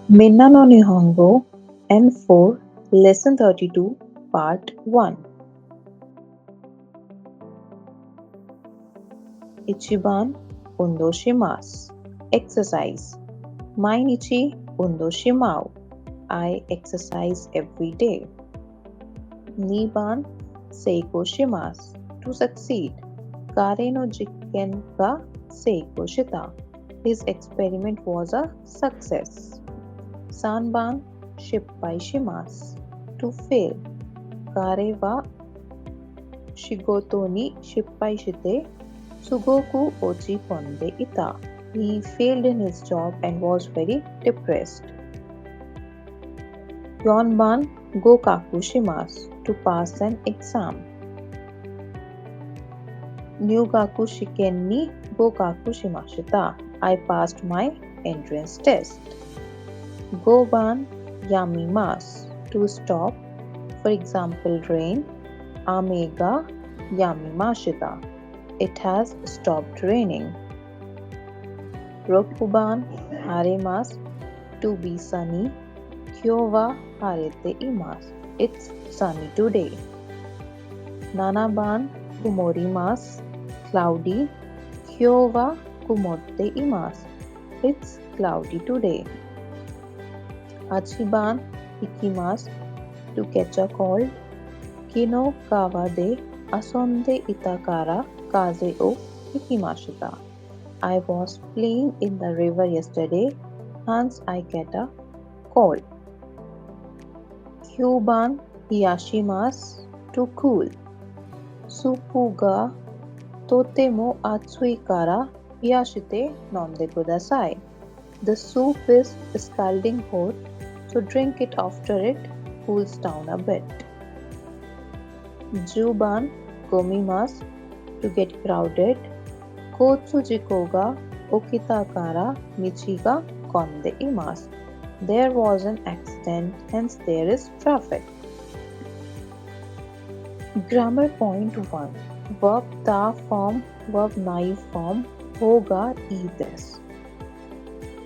Minna no Nihongo N4 Lesson 32 Part 1 Ichiban undo shimasu. Exercise. Mainichi undo shimau. I exercise every day. Niban seiko shimasu. To succeed. Kare no jikken ga seiko shita. His experiment was a success. Sanban shippai shimasu. To fail. Kare wa shigoto ni shippai shite Sugoku ochi ponde ita. He failed in his job and was very depressed. Yonban gokaku shimasu. To pass an exam. Ryugaku shiken ni gokaku shimashita. I passed my entrance test. Goban yamimasu. To stop. For example, rain. Ame ga yamimashita. It has stopped raining. Rokuban haremasu. To be sunny. Kyo wa harete imasu. It's sunny today. Nanaban kumorimasu. Cloudy. Kyo wa kumotte imasu. It's cloudy today. Achiban ikimasu. To catch a cold. Kino kawa de asonde ita kara kaze o ikimashita. I was playing in the river yesterday, hence I get a cold. Kyuban hiyashimasu. To cool. Supu ga totemo atsui kara hiyashite nonde kudasai. The soup is scalding hot, so drink it after it cools down a bit. Juban gomimasu. To get crowded. Kotsujiko ga okita kara michi ga konde imasu. There was an accident, hence there is traffic. Grammar point 1. Verb ta form, verb nai form, hoga e des.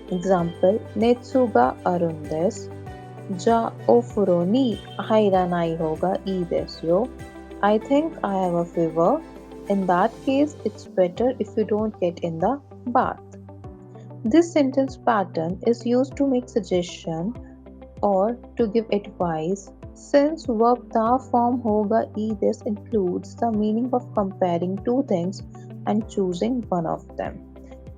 Example, netsu ga arun desu. Ja o furo ni hairanai hoga ii desu yo. I think I have a fever. In that case, it's better if you don't get in the bath. This sentence pattern is used to make suggestion or to give advice. Since verb ta form hoga e this includes the meaning of comparing two things and choosing one of them.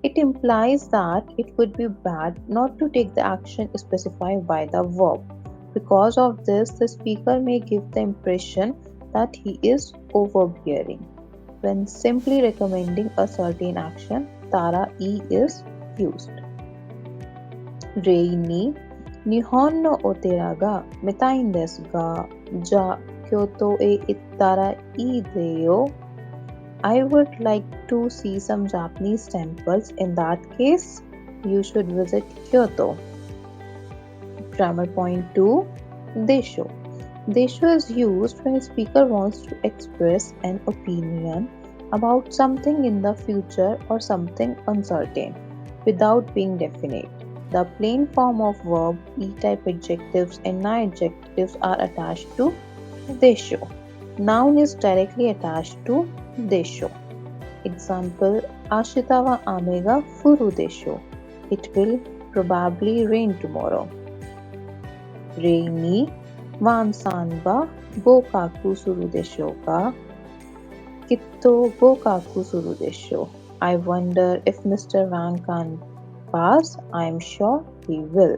It implies that it would be bad not to take the action specified by the verb. Because of this, the speaker may give the impression that he is overbearing. When simply recommending a certain action, tara e is used. Rei ni Nihon no otera ga mitai desu ga, ja Kyoto e ittara ii de yo. I would like to see some Japanese temples. In that case, you should visit Kyoto. Grammar point 2. Desho. Desho is used when a speaker wants to express an opinion about something in the future or something uncertain without being definite. The plain form of verb, E-type adjectives and non-adjectives are attached to desho. Noun is directly attached to desho. Example, Ashita wa ame ga furu desho. It will probably rain tomorrow. Rei ni wansan wa gokaku suru desho ka. Kitto gokaku suru desho. I wonder if Mr. Wang can pass. I am sure he will.